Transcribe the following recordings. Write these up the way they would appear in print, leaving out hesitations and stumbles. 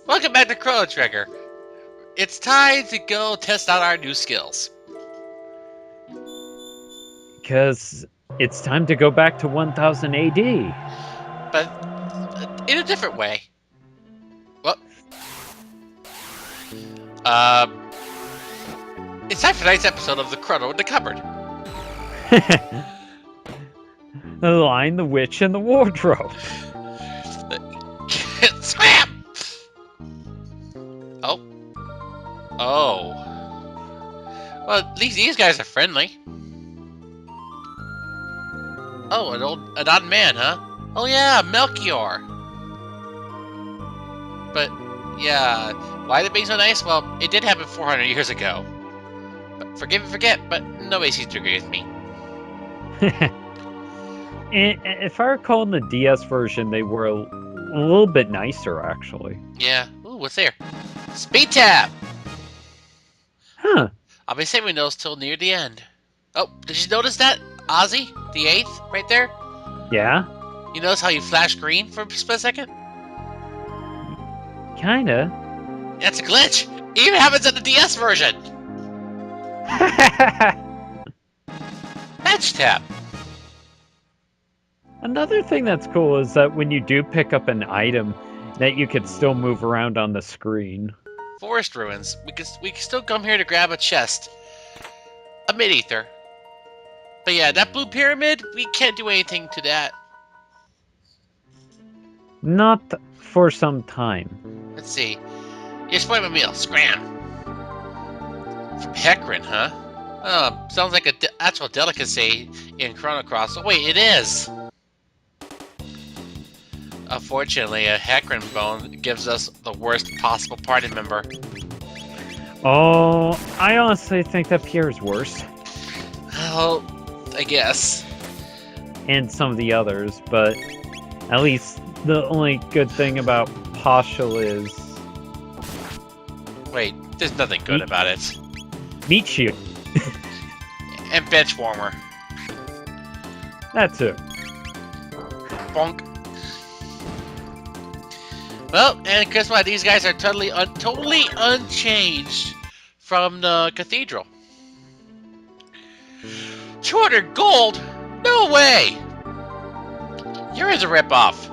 Welcome back to Chrono Trigger. It's time to go test out our new skills. Because it's time to go back to 1000 AD. But in a different way. Well, uh, it's time for tonight's episode of the Chrono in the Cupboard. The Lion, the Witch, and the Wardrobe. Scram! Oh. Oh. Well, at least these guys are friendly. Oh, an odd man, huh? Oh yeah, Melchior. But, yeah, why are they being so nice? Well, it did happen 400 years ago. But forgive and forget, but nobody seems to agree with me. If I recall, in the DS version, they were a little bit nicer, actually. Yeah. Ooh, what's there? Speed tab! Huh. I'll be saving those till near the end. Oh, did you notice that? Ozzy, the 8th, right there? Yeah? You notice how you flash green for a split second? Kinda. That's a glitch! It even happens in the DS version! Bench tab! Another thing that's cool is that when you do pick up an item, that you could still move around on the screen. Forest ruins. We can still come here to grab a chest. A mid-ether. But yeah, that blue pyramid, we can't do anything to that. Not for some time. Let's see. You spoiled my meal. Scram! From Hecarim, huh? Oh, sounds like an actual delicacy in Chrono Cross. Oh wait, it is! Unfortunately, a Hecarim bone gives us the worst possible party member. Oh, I honestly think that Pierre's worse. Well, I guess. And some of the others, but at least the only good thing about Pashal is Wait, there's nothing good about it. meat shield. And bench warmer. That too. Bonk. Well, and guess what? These guys are totally unchanged from the cathedral. 200 gold? No way! Yours a ripoff.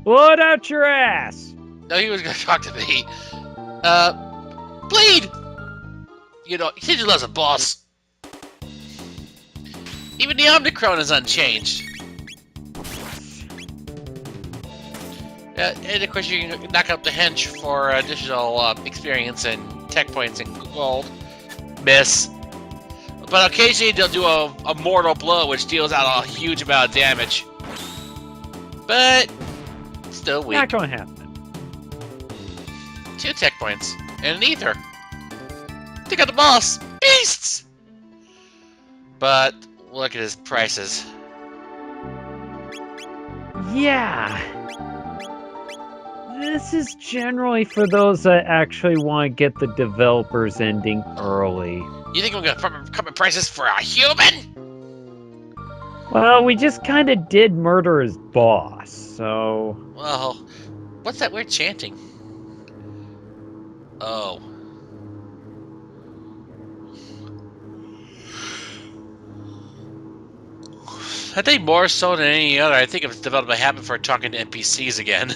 Blood out your ass! No, he was gonna talk to me. Bleed! You know, he loves a boss. Even the Omnicron is unchanged. And of course, you can knock out the hench for additional experience and tech points and gold. Miss. But occasionally they'll do a mortal blow, which deals out a huge amount of damage. But still weak. Not gonna happen. 2 tech points and an ether. They got the boss. Beasts! But look at his prices. Yeah. This is generally for those that actually want to get the developer's ending early. You think I'm gonna come at prices for a human? Well, we just kind of did murder his boss, so... Well, what's that weird chanting? Oh. I think more so than any other, I think it's development happened for talking to NPCs again.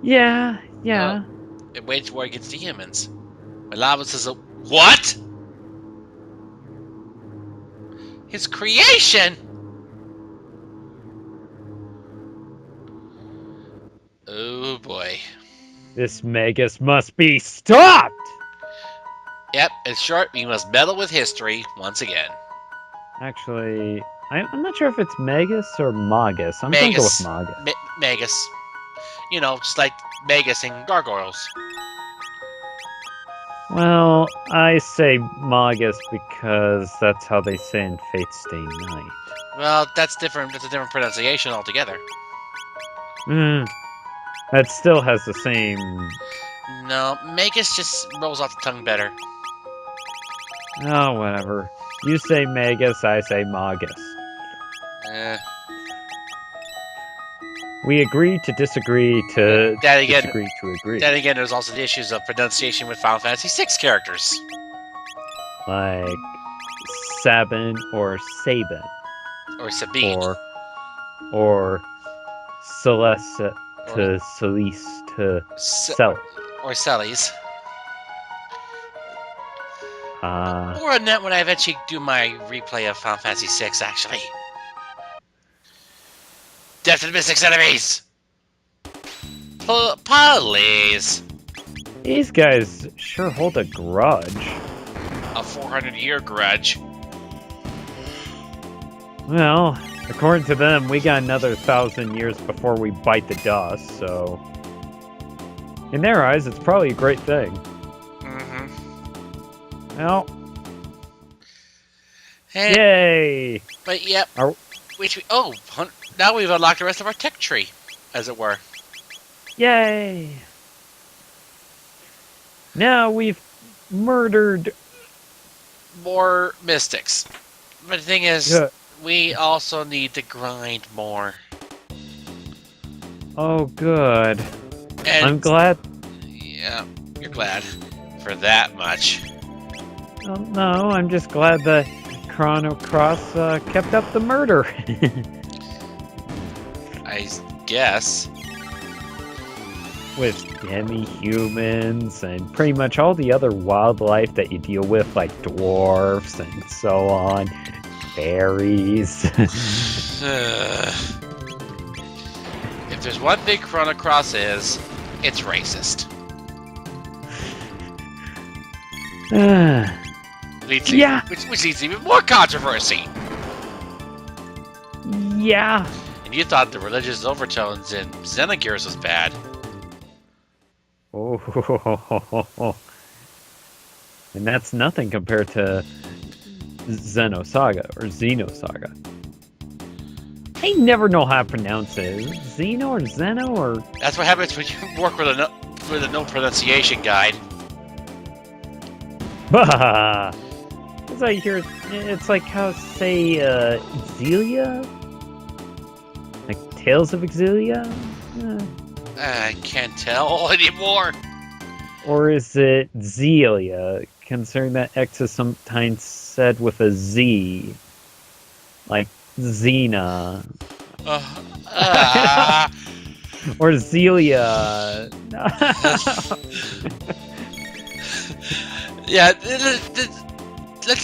Yeah. It waged war against the humans. Malavus is a... What?! His creation?! Oh boy. This Magus must be stopped! Yep, in short, we must meddle with history once again. Actually, I'm not sure if it's Magus or Magus. I'm gonna go with Magus. Magus. You know, just like Magus and gargoyles. Well, I say Magus because that's how they say in Fate's Stay Night. Well, that's different. That's a different pronunciation altogether. That still has the same... No, Magus just rolls off the tongue better. Oh, whatever. You say Magus, I say Magus. We agree to disagree to Then again, disagree to agree. then again, there's also the issues of pronunciation with Final Fantasy VI characters. Like Sabin or Sabin. Or Sabine. Or Celeste to Celise to Cel. Or Cellies. Or on that when I eventually do my replay of Final Fantasy VI, actually. Death to the Mystics enemies! Please! These guys sure hold a grudge. A 400-year grudge. Well, according to them, we got another 1,000 years before we bite the dust, so... In their eyes, it's probably a great thing. Mm-hmm. Well... Hey, Yay! But, yep. Now we've unlocked the rest of our tech tree, as it were. Yay! Now we've murdered... More mystics. But the thing is... Yeah. We also need to grind more. Oh, good. And I'm glad... Yeah, you're glad. For that much. Oh, no, I'm just glad that Chrono Cross kept up the murder. I guess. With demi-humans and pretty much all the other wildlife that you deal with, like dwarfs and so on. Fairies. If there's one thing Chrono Cross is, it's racist. Yeah. Which leads to even more controversy. Yeah. And you thought the religious overtones in Xenogears was bad. Oh. And that's nothing compared to Xenosaga or Xenosaga. I never know how to pronounce it. Xeno or Zeno or... That's what happens when you work with a no pronunciation guide. Bah! It's like it's like how say Xelia? Like Tales of Xelia? I can't tell anymore. Or is it Zelia? Considering that X is sometimes said with a Z. Like Xena. Or Zelia. Yeah, let's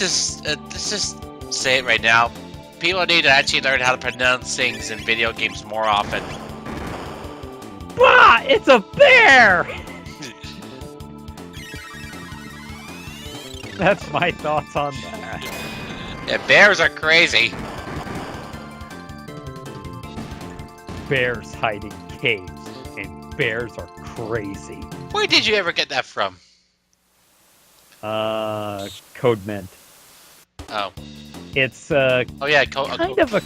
just say it right now. People need to actually learn how to pronounce things in video games more often. Bah! It's a bear! That's my thoughts on that. Yeah, bears are crazy. Bears hide in caves, and bears are crazy. Where did you ever get that from? Code Mint. Oh. It's Oh yeah, kind of a...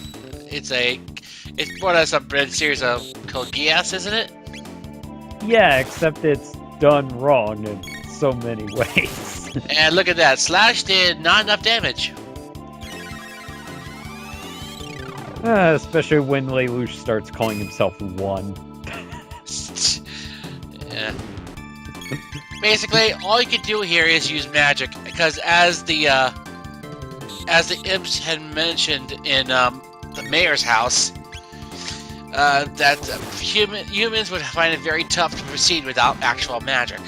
It's more or less a series of Code Geass, isn't it? Yeah, except it's done wrong in so many ways. And look at that, Slash did not enough damage. Especially when Lelouch starts calling himself One. Yeah. Basically, all you can do here is use magic, because as the imps had mentioned in the mayor's house, that humans would find it very tough to proceed without actual magic.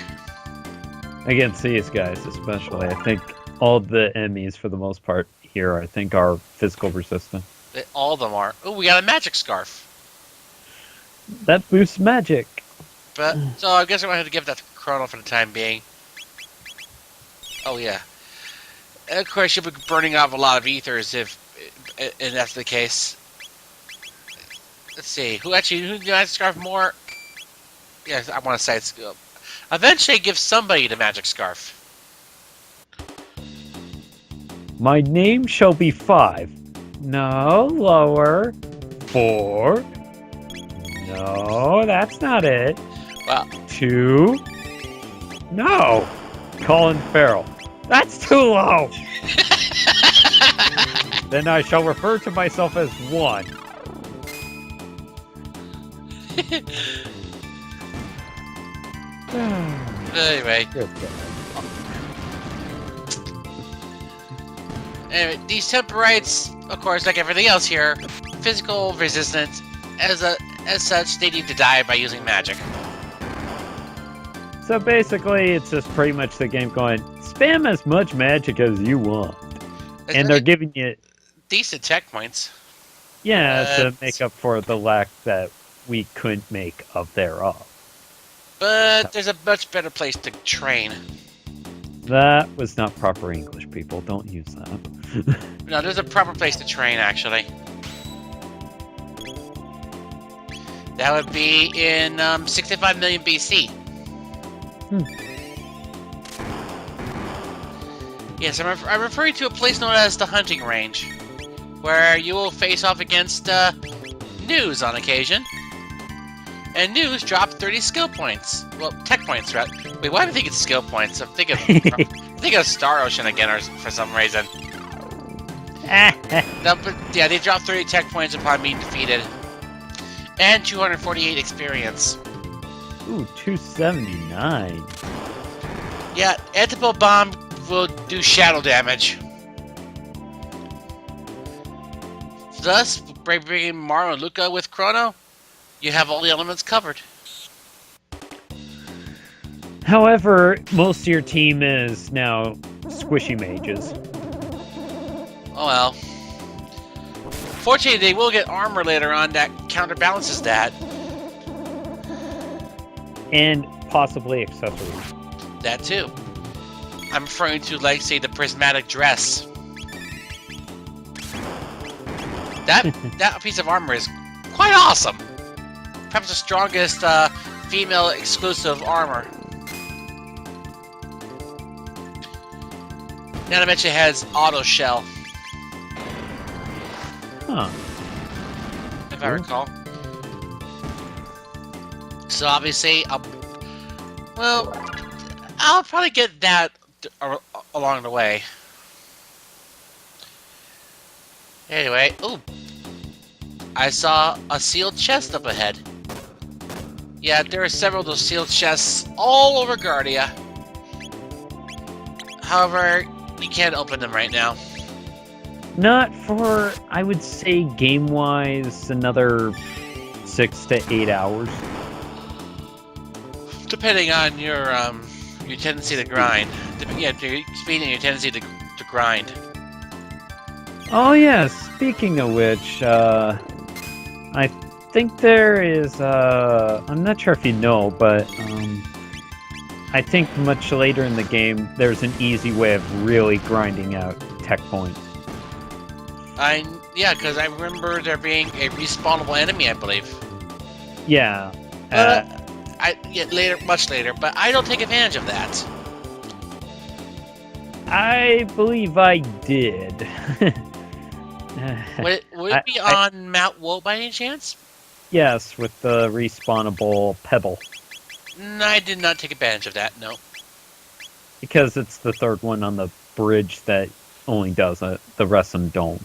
Against these guys, especially. I think all the enemies, for the most part, here, I think, are physical resistant. All of them are. Oh, we got a magic scarf. That boosts magic. But so I guess I'm gonna have to give that to Chrono for the time being. Oh yeah. And of course, you'll be burning off a lot of ethers if that's the case. Let's see. Who the magic scarf more? Yes, I want to say it's. Eventually, give somebody the magic scarf. My name shall be 5. No, lower. 4. No, that's not it. Well, 2. No. Colin Farrell. That's too low. Then I shall refer to myself as 1. Anyway. Anyway, these Temporites, of course, like everything else here, physical resistance. As such, they need to die by using magic. So basically, it's just pretty much the game going, spam as much magic as you want. And they're giving you decent tech points. Yeah, to make up for the lack that we couldn't make of thereof. But there's a much better place to train. That was not proper English, people. Don't use that. No, there's a proper place to train, actually. That would be in 65 million BC. Yes, I'm referring to a place known as the hunting range, where you will face off against News on occasion. And News dropped 30 skill points. Well, tech points, right? Wait, why do I think it's skill points? I'm thinking of Star Ocean again, or for some reason. No, but yeah, they dropped 30 tech points upon being defeated. And 248 experience. Ooh, 279. Yeah, Antipode Bomb will do shadow damage. Thus, by bringing Mario and Luca with Chrono, you have all the elements covered. However, most of your team is now squishy mages. Oh well. Fortunately, they will get armor later on that counterbalances that. And possibly accessories. That too. I'm referring to, like, say, the prismatic dress. That piece of armor is quite awesome. Perhaps the strongest female exclusive armor. Not to mention it has auto shell. Huh. If I recall. So obviously, I'll probably get that along the way. Anyway, ooh. I saw a sealed chest up ahead. Yeah, there are several of those sealed chests all over Guardia. However, you can't open them right now. Not for, I would say, game-wise, another 6 to 8 hours. Depending on your tendency to grind. Yeah, your speed and your tendency to grind. Oh yeah, speaking of which, I think there is, I'm not sure if you know, but I think much later in the game, there's an easy way of really grinding out tech points. Yeah, because I remember there being a respawnable enemy, I believe. Yeah. Much later, but I don't take advantage of that. I believe I did. Would it be on Mount Woe by any chance? Yes, with the respawnable pebble. No, I did not take advantage of that, no. Because it's the third one on the bridge that only does it. The rest of them don't.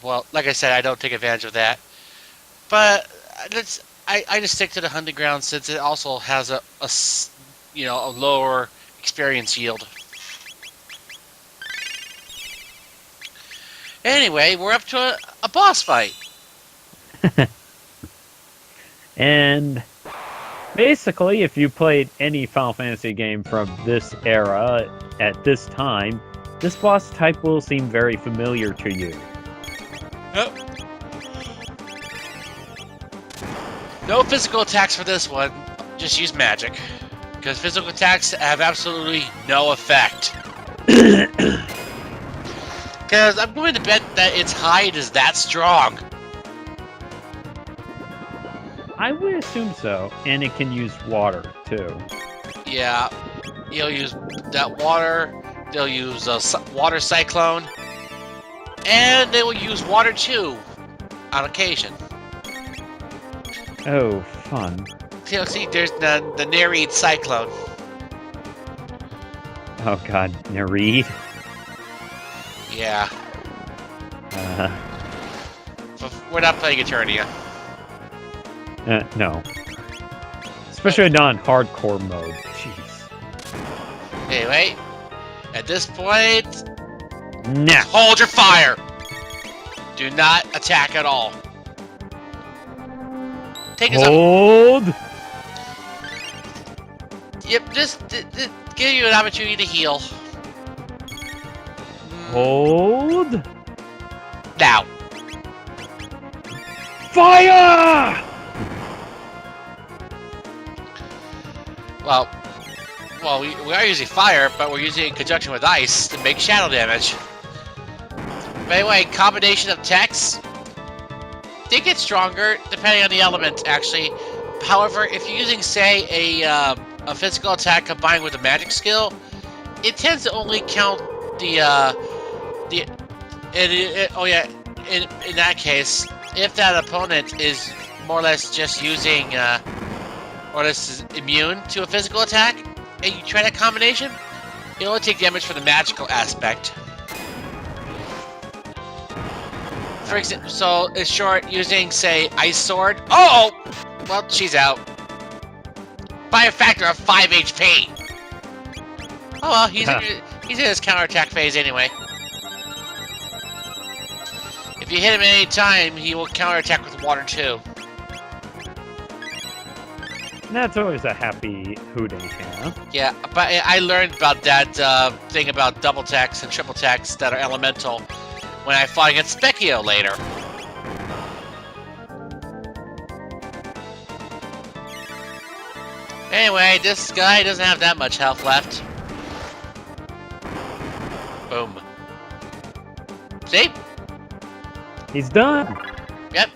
Well, like I said, I don't take advantage of that. But I just stick to the hunting ground since it also has a lower experience yield. Anyway, we're up to a boss fight. And basically, if you played any Final Fantasy game from this era at this time, this boss type will seem very familiar to you. Yep. No physical attacks for this one. Just use magic. Because physical attacks have absolutely no effect. Because I'm going to bet that its hide is that strong. I would assume so. And it can use water, too. Yeah. You'll use that water. They'll use a water cyclone. And they will use water, too. On occasion. Oh, fun. See, there's the Nereid cyclone. Oh god, Nereid? Yeah. We're not playing Eternia. No. Especially not in hardcore mode. Jeez. Anyway, at this point, Nah. hold your fire. Do not attack at all. Take us up. Hold. Yep, just give you an opportunity to heal. Hold. Now. Fire! Well, we are using fire, but we're using it in conjunction with ice to make shadow damage. But anyway, combination of attacks, they get stronger depending on the element, actually. However, if you're using, say, a physical attack combined with a magic skill, it tends to only count in that case, if that opponent is more or less just using, or less is immune to a physical attack, and you try that combination, you only take damage for the magical aspect. For example, so in short, using, say, Ice Sword. Oh! Well, she's out. By a factor of 5 HP. Oh well, he's in his counterattack phase anyway. If you hit him at any time, he will counterattack with water too. That's always a happy hooting, yeah. Yeah, but I learned about that thing about double attacks and triple attacks that are elemental when I fought against Specchio later. Anyway, this guy doesn't have that much health left. Boom. See? He's done. Yep.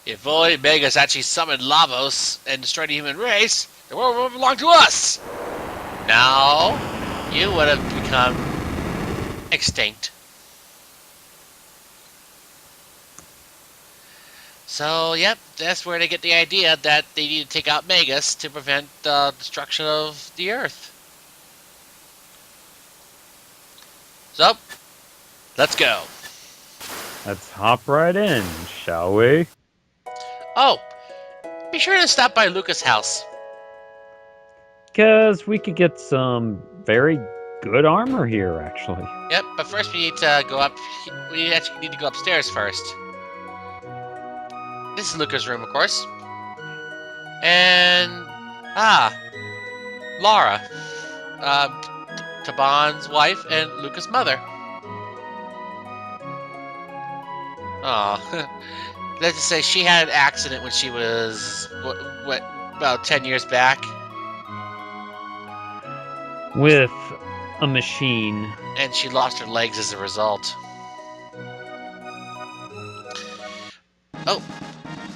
If only Megas actually summoned Lavos and destroyed the human race, the world would belong to us! Now, you would have become extinct. So, yep, that's where they get the idea that they need to take out Megas to prevent the destruction of the Earth. So, let's go. Let's hop right in, shall we? Oh, be sure to stop by Lucas' house. Because we could get some very good armor here, actually. Yep, but first we need to go up. We actually need to go upstairs first. This is Lucas' room, of course. And Laura, Taban's wife and Lucas' mother. Aw. Let's just say she had an accident when she was, what about 10 years back? With a machine. And she lost her legs as a result. Oh,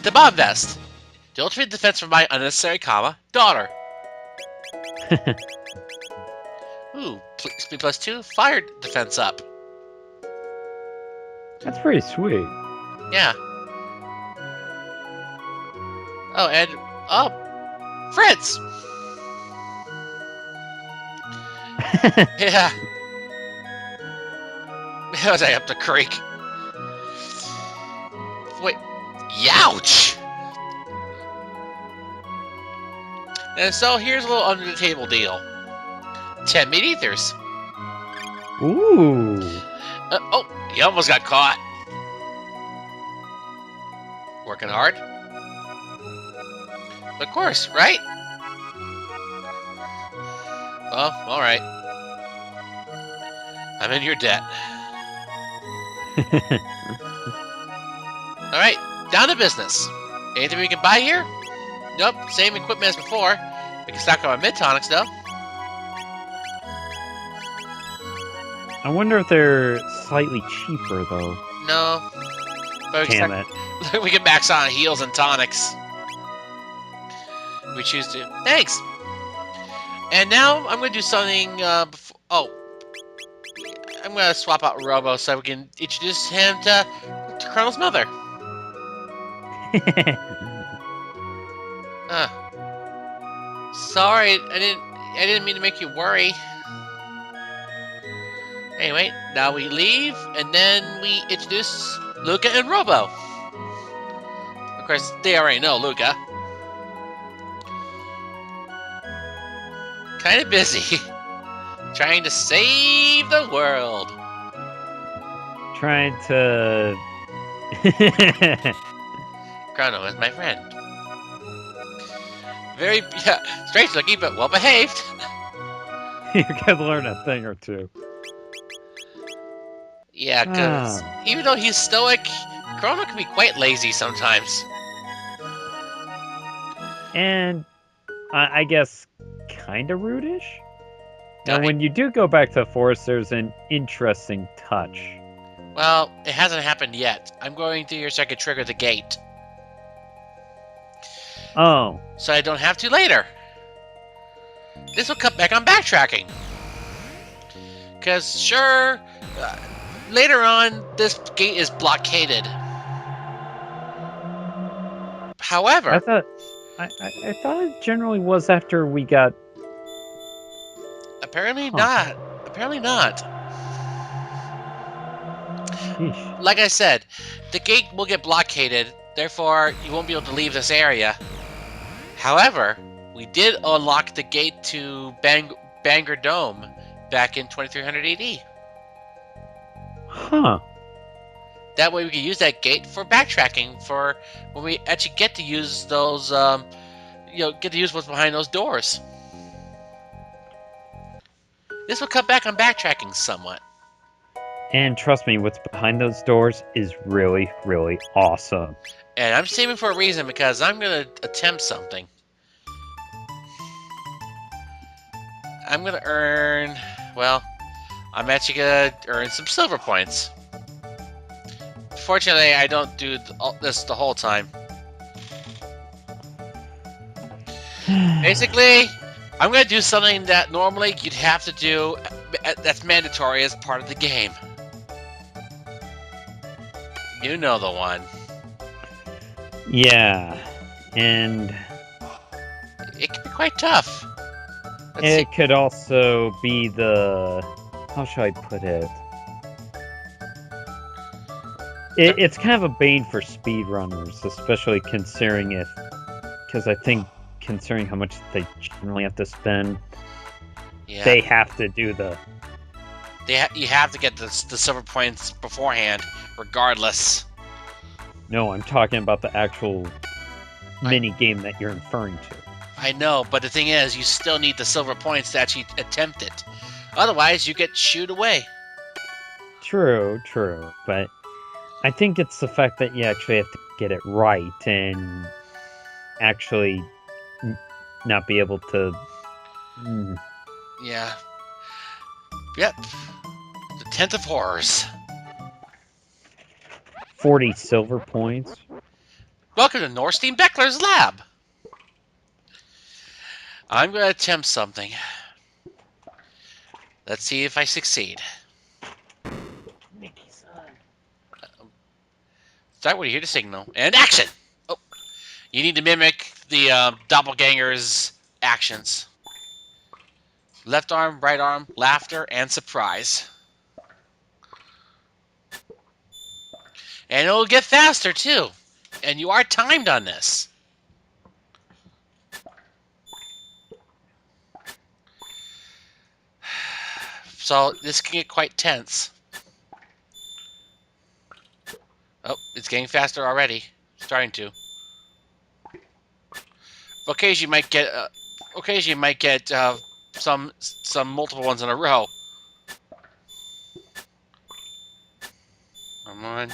the bomb vest. The ultimate defense from my unnecessary daughter. Ooh, speed +2, fire defense up. That's pretty sweet. Yeah. Oh, and Fritz. Yeah. How was I up the creek? Wait. Youch! And so here's a little under the table deal. 10 meat ethers. Ooh. Oh, he almost got caught. Working hard? Of course, right? Well, alright. I'm in your debt. Alright, down to business. Anything we can buy here? Nope, same equipment as before. We can stock our mid-tonics, though. I wonder if they're slightly cheaper, though. No. But Damn it. We can max on heals and tonics. We choose to. Thanks! And now I'm going to do something before... Oh. I'm going to swap out Robo so we can introduce him to Chrono's mother. Sorry, I didn't mean to make you worry. Anyway, now we leave, and then we introduce Luca and Robo. Of course, they already know Luca. Kind of busy. Trying to save the world. Trying to... Chrono is my friend. Very, strange looking, but well behaved. You can learn a thing or two. Yeah, because even though he's stoic, Chrono can be quite lazy sometimes. And I guess kind of rudish? Now, Right. when you do go back to the forest, there's an interesting touch. Well, it hasn't happened yet. I'm going through here so I can trigger the gate. Oh. So I don't have to later. This will cut back on backtracking. Because, sure, later on, this gate is blockaded. However... I thought it generally was after we got... Apparently not. Apparently not. Sheesh. Like I said, the gate will get blockaded, therefore you won't be able to leave this area. However, we did unlock the gate to Bangor Dome back in 2300 AD. Huh. That way we can use that gate for backtracking for when we actually get to use those, get to use what's behind those doors. This will cut back on backtracking somewhat. And trust me, what's behind those doors is really, really awesome. And I'm saving for a reason because I'm going to attempt something. I'm going to earn, well, I'm actually going to earn some silver points. Fortunately, I don't do this the whole time. Basically, I'm going to do something that normally you'd have to do that's mandatory as part of the game. You know the one. Yeah, and... It can be quite tough. It could also be the... How should I put it? It's kind of a bane for speedrunners, especially considering because I think considering how much they generally have to spend, they have to do the... You have to get the silver points beforehand, regardless. No, I'm talking about the actual mini-game that you're inferring to. I know, but the thing is, you still need the silver points to actually attempt it. Otherwise, you get shooed away. True, but I think it's the fact that you actually have to get it right and actually not be able to... Yeah. Yep. The 10th of Horrors. 40 silver points. Welcome to Norstein Beckler's lab. I'm going to attempt something. Let's see if I succeed. Start when you hear the signal. And action! Oh, you need to mimic the doppelganger's actions. Left arm, right arm, laughter, and surprise. And it'll get faster, too. And you are timed on this. So this can get quite tense. Oh, it's getting faster already. Starting to. Occasionally you might get some multiple ones in a row. Come on.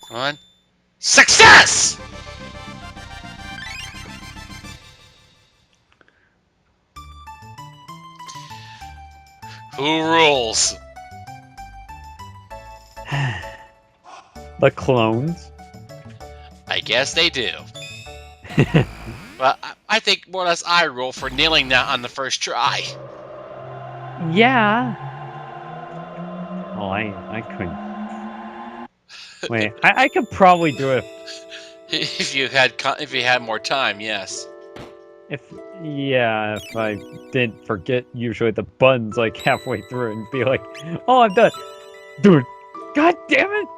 Come on. Success! Who rules? The clones? I guess they do. Well, I think more or less I rule for nailing that on the first try. Yeah. Oh, I couldn't. Wait, I could probably do it if you had more time, yes. if I didn't forget usually the buttons like halfway through and be like, oh, I'm done. Dude, god damn it!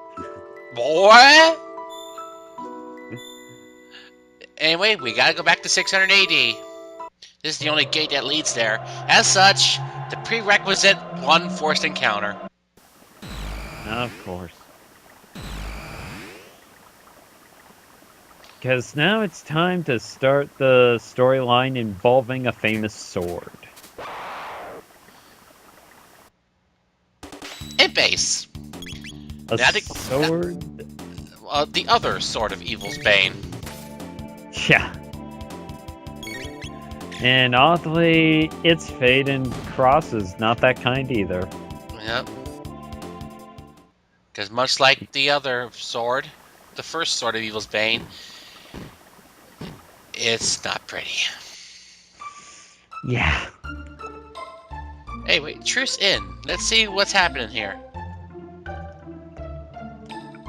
Boy! Anyway, we gotta go back to 600 AD. This is the only gate that leads there. As such, the prerequisite one forced encounter. Of course. Because now it's time to start the storyline involving a famous sword. And base. Sword? The other sword of Evil's Bane. Yeah. And oddly, its fate and cross is not that kind either. Yep. Because much like the other sword, the first sword of Evil's Bane, it's not pretty. Yeah. Hey, wait, truce in. Let's see what's happening here.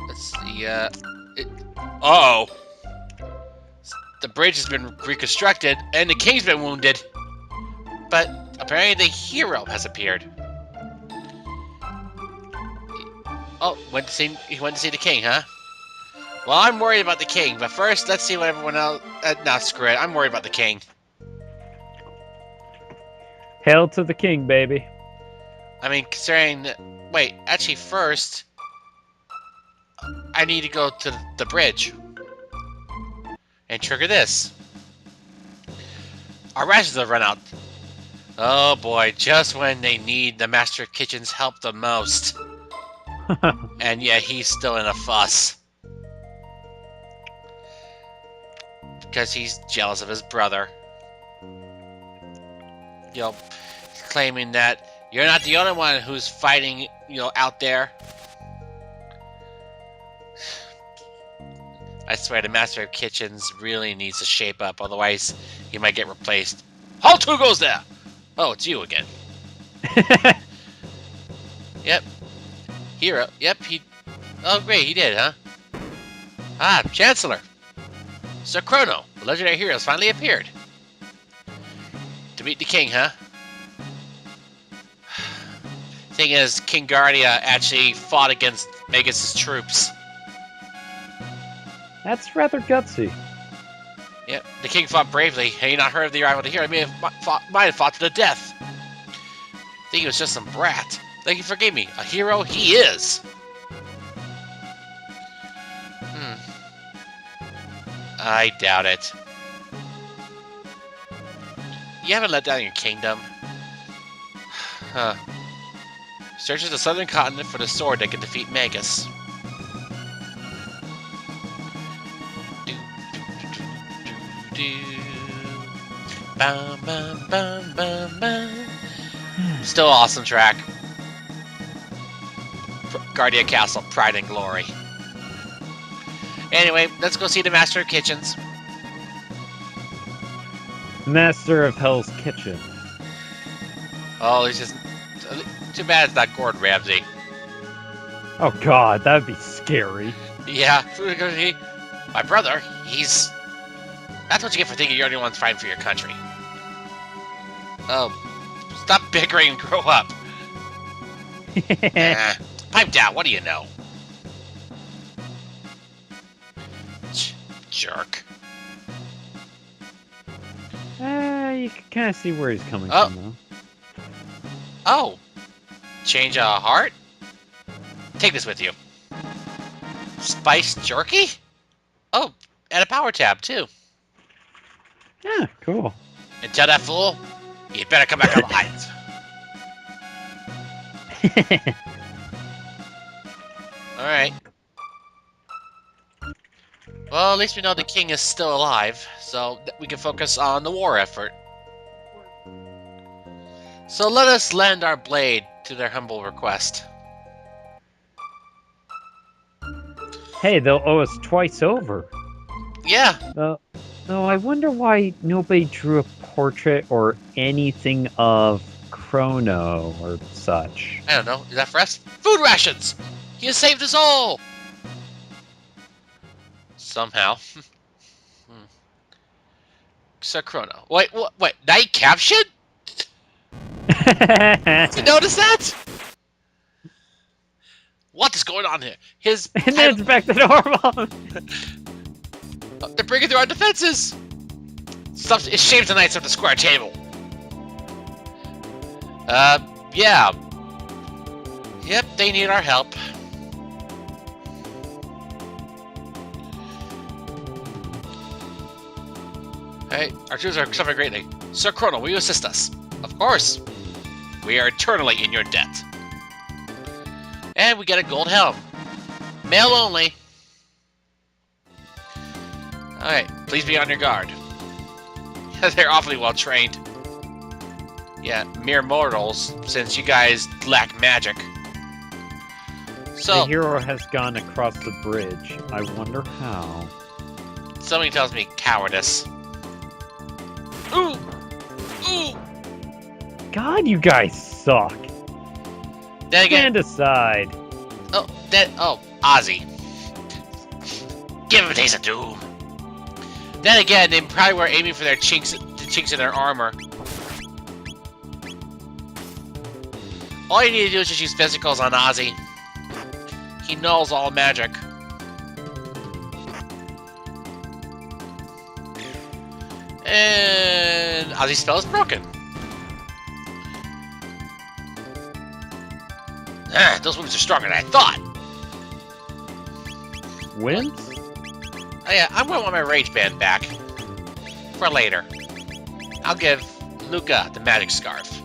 Let's see, uh-oh. The bridge has been reconstructed, and the king's been wounded. But apparently the hero has appeared. Oh, he went to see the king, huh? Well, I'm worried about the king, but first, let's see what everyone else... nah, screw it. I'm worried about the king. Hail to the king, baby. I mean, considering... Wait, actually, first... I need to go to the bridge. And trigger this. Our rations have run out. Oh boy, just when they need the Master of Kitchen's help the most. And yeah, he's still in a fuss. Because he's jealous of his brother. You know, claiming that you're not the only one who's fighting, you know, out there. I swear the Master of Kitchens really needs to shape up, otherwise he might get replaced. Halt! Who goes there? Oh, it's you again. Yep. Hero. Yep, he... Oh, great, he did, huh? Ah, Chancellor. Sir Chrono, the legendary hero, has finally appeared. To meet the king, huh? Thing is, King Guardia actually fought against Magus' troops. That's rather gutsy. Yep, the king fought bravely. Had he not heard of the arrival of the hero, he might have fought to the death. I think he was just some brat. Thank you, forgive me. A hero he is. I doubt it. You haven't let down your kingdom. Huh. Searches the southern continent for the sword that can defeat Magus. Bum, bum, bum, bum, bum. Still awesome track. Guardia Castle, Pride and Glory. Anyway, let's go see the Master of Kitchens. Master of Hell's Kitchen. Oh, he's just... Too bad it's not Gordon Ramsay. Oh god, that'd be scary. Yeah, my brother, he's... That's what you get for thinking you're the only one fighting for your country. Oh, stop bickering and grow up. Pipe down, what do you know? Jerk. You can kind of see where he's coming from, though. Oh, change a heart? Take this with you. Spiced jerky? Oh, and a power tab, too. Yeah, cool. And tell that fool, you'd better come back alive. Alright. Well, at least we know the king is still alive, so that we can focus on the war effort. So let us lend our blade to their humble request. Hey, they'll owe us twice over. Yeah. Though I wonder why nobody drew a portrait or anything of Chrono or such. I don't know. Is that for us? Food rations! He has saved us all! Somehow. Sir Chrono. Wait, what? Night caption? Did you notice that? What is going on here? His And then it's back to normal. they're breaking through our defenses. It shames the knights of the square table. Yeah. Yep, they need our help. Hey, our troops are suffering greatly. Sir Chrono, will you assist us? Of course. We are eternally in your debt. And we get a gold helm. Male only. Alright, please be on your guard. They're awfully well trained. Yeah, mere mortals, since you guys lack magic. So, the hero has gone across the bridge. I wonder how. Somebody tells me cowardice. Ooh! Ooh! God, you guys suck. Then again, Stand aside. Oh, Ozzy. Give him a taste of doom. Then again, they probably were aiming for the chinks in their armor. All you need to do is just use physicals on Ozzy. He knows all magic. And Ozzy's spell is broken. Those moves are stronger than I thought. Wins? Oh yeah, I'm gonna want my rage band back. For later. I'll give Luca the magic scarf.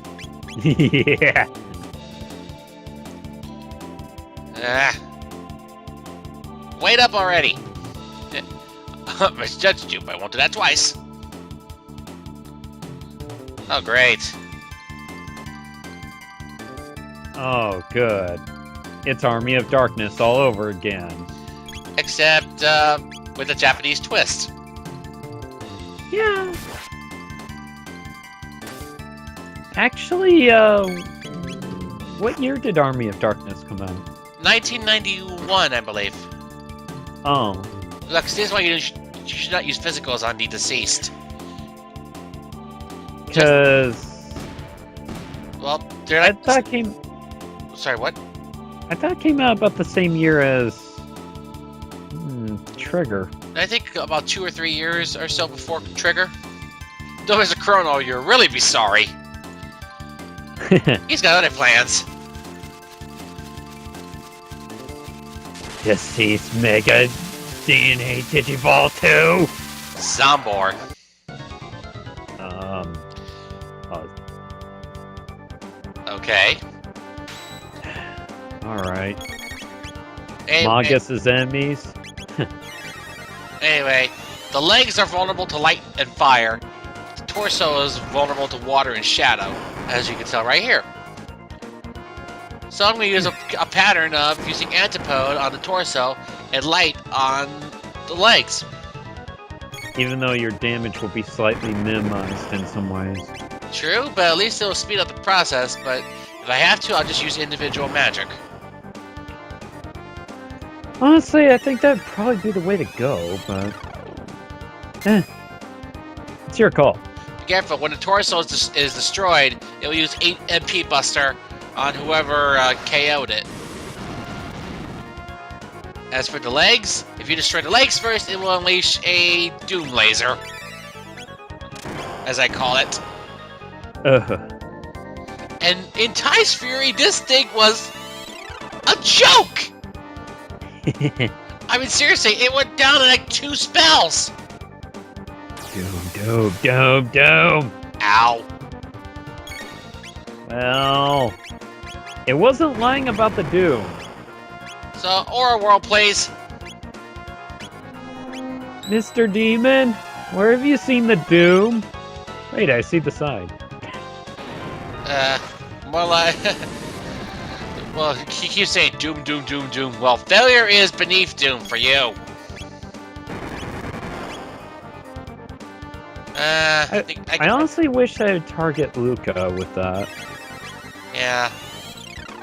Yeah. Wait up already. I misjudged you, but I won't do that twice. Oh, great. Oh, good. It's Army of Darkness all over again. Except, with a Japanese twist. Yeah. Actually, what year did Army of Darkness come out? 1991, I believe. Oh. Look, this is why you should not use physicals on the deceased. Because... Well, they're I not... thought it came... Sorry, what? I thought it came out about the same year as... Trigger. I think about 2 or 3 years or so before Trigger. Though as a Chrono, you'll really be sorry. He's got other plans. Deceased Mega DNA Digiball 2! Zombor. Okay. Alright. Magus' enemies. Anyway, the legs are vulnerable to light and fire. The torso is vulnerable to water and shadow, as you can tell right here. So I'm going to use a pattern of using Antipode on the torso and light on the legs. Even though your damage will be slightly minimized in some ways. True, but at least it'll speed up the process, but if I have to, I'll just use individual magic. Honestly, I think that'd probably be the way to go, but... It's your call. Be careful, when the torso is destroyed, it will use 8 MP Buster on whoever KO'd it. As for the legs, if you destroy the legs first, it will unleash a Doom Laser. As I call it. And in Ty's Fury, this thing was a joke! I mean, seriously, it went down in like 2 spells! Doom. Ow. Well... It wasn't lying about the Doom. So, Aura World, please. Mr. Demon, where have you seen the Doom? Wait, I see the side. More like... Well, he keeps saying doom. Well, failure is beneath doom for you. I honestly wish I would target Luca with that. Yeah.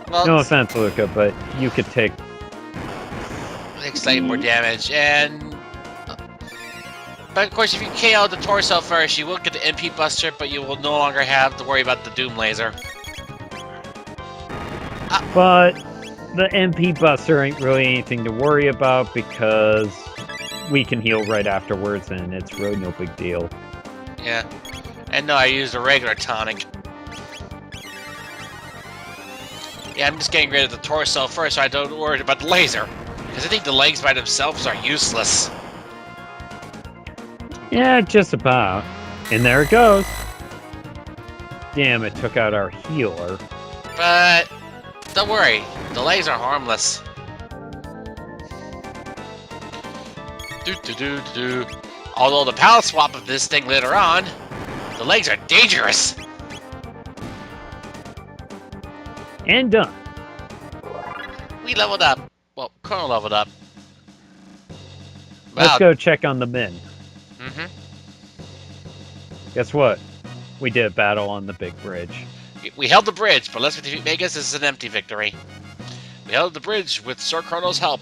Well, no offense, Luca, but you could take slightly more damage, and... But of course, if you KO the torso first, you will get the MP Buster, but you will no longer have to worry about the Doom Laser. But the MP Buster ain't really anything to worry about because we can heal right afterwards, and it's really no big deal. Yeah. And no, I used a regular tonic. Yeah, I'm just getting rid of the torso first so I don't worry about the laser. Because I think the legs by themselves are useless. Yeah, just about. And there it goes. Damn, it took out our healer. But don't worry, the legs are harmless. Do. Although the palette swap of this thing later on, the legs are dangerous. And done. We leveled up. Well, Chrono leveled up. Let's go check on the men. Mm-hmm. Guess what? We did a battle on the big bridge. We held the bridge, but let's defeat Magus is an empty victory. We held the bridge with Sir Chrono's help.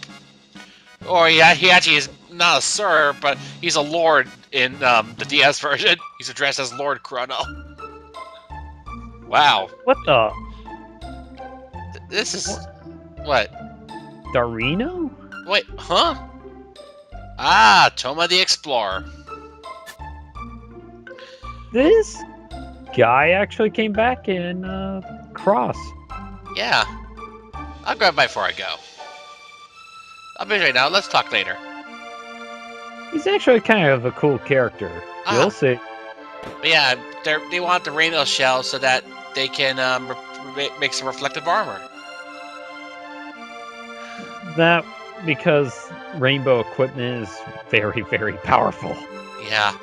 Or he actually is not a Sir, but he's a Lord in the DS version. He's addressed as Lord Chrono. Wow. What the? This is... What? Darino? Wait, huh? Ah, Toma the Explorer. This guy actually came back in Cross. Yeah. I'll grab mine before I go. I'll be right now. Let's talk later. He's actually kind of a cool character. You'll see. But yeah, they want the rainbow shell so that they can make some reflective armor. That because rainbow equipment is very, very powerful. Yeah.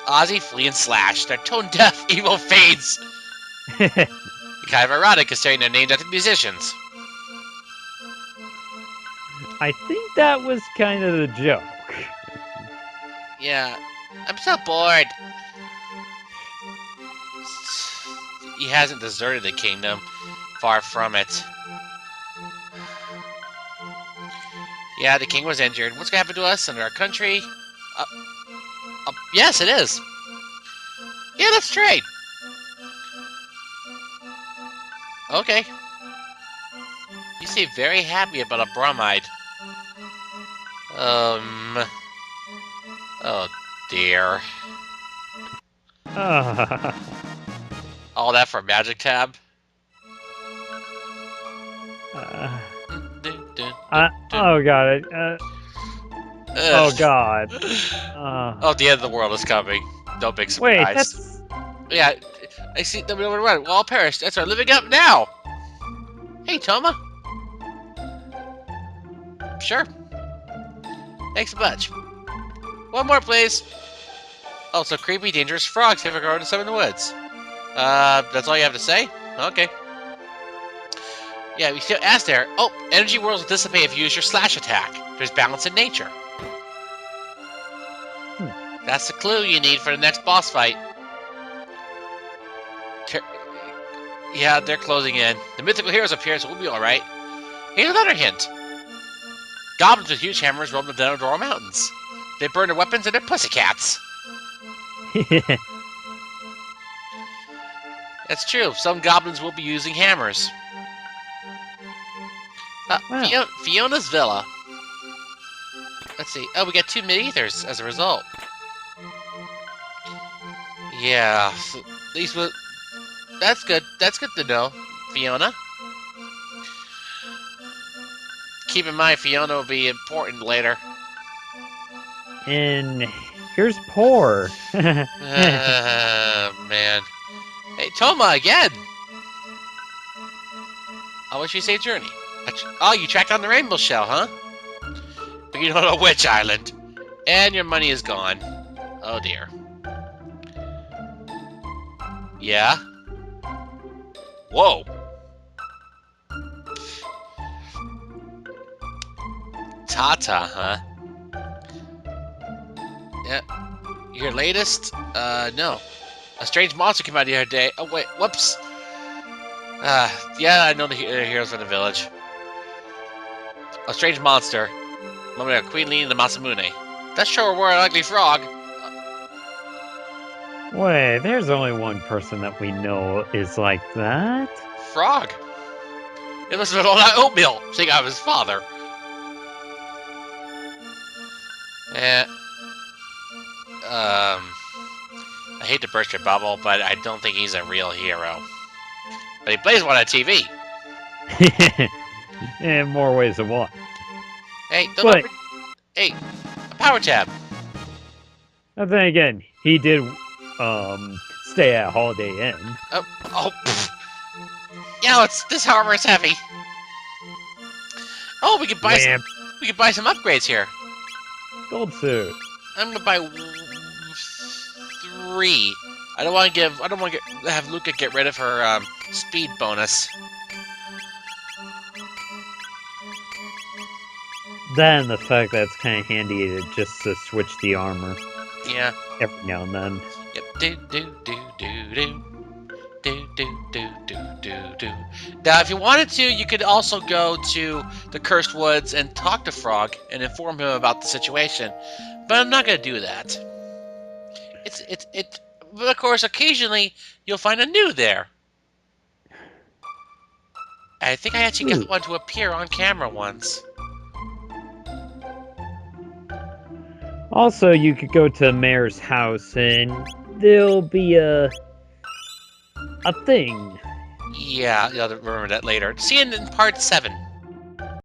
Ozzy, Flea, and Slash. They're tone-deaf, evil fiends. Kind of ironic considering they're named after musicians. I think that was kind of the joke. Yeah. I'm so bored. He hasn't deserted the kingdom. Far from it. Yeah, the king was injured. What's gonna happen to us and our country? Yes, it is. Yeah, let's trade. Okay. You seem very happy about a bromide. Oh dear. All that for Magic Tab? Oh god. Oh god. Oh, the end of the world is coming. No big surprise. Wait, that's... Yeah, I see them run. We'll all perish. That's our living up now. Hey, Toma. Sure. Thanks a bunch. One more, please. Oh, so creepy, dangerous frogs have grown to some in the woods. That's all you have to say? Okay. Yeah, we still asked there. Oh, energy worlds will dissipate if you use your slash attack. There's balance in nature. That's the clue you need for the next boss fight. Yeah, they're closing in. The mythical heroes appear, so we'll be alright. Here's another hint. Goblins with huge hammers roam the Denodoro Mountains. They burn their weapons and their pussycats. That's true. Some goblins will be using hammers. Wow. Fiona's Villa. Let's see. Oh, we got 2 mid-ethers as a result. Yeah. So these were... That's good. That's good to know, Fiona. Keep in mind, Fiona will be important later. And here's Poor. Man. Hey, Toma, again! How was your safe journey? Oh, you tracked down the rainbow shell, huh? But you don't know which island. And your money is gone. Oh, dear. Yeah? Whoa. Tata, huh? Yeah. Your latest? No. A strange monster came out the other day. Oh, wait. Whoops. Yeah, I know the heroes from the village. A strange monster. Queen Lee and the Masamune. That's sure we're an ugly frog. Wait, there's only one person that we know is like that. Frog. It must have been all that oatmeal, seeing out of his father. I hate to burst your bubble, but I don't think he's a real hero. But he plays one on TV. In more ways than one. Hey, But hey, a power tab. then again, he did stay at Holiday Inn. Pfft. Yeah, this hardware is heavy. Oh, we could buy some upgrades here. Gold suit. I'm gonna buy 3. I don't want to have Luca get rid of her speed bonus. Then the fact that it's kind of handy just to switch the armor. Yeah. Every now and then. Yep. Do do do do do. Do do do do do do. Now, if you wanted to, you could also go to the Cursed Woods and talk to Frog and inform him about the situation. But I'm not gonna do that. But of course, occasionally you'll find a new there. I think I actually got one to appear on camera once. Also, you could go to the mayor's house and there'll be a thing. Yeah, you'll remember that later. See you in part 7.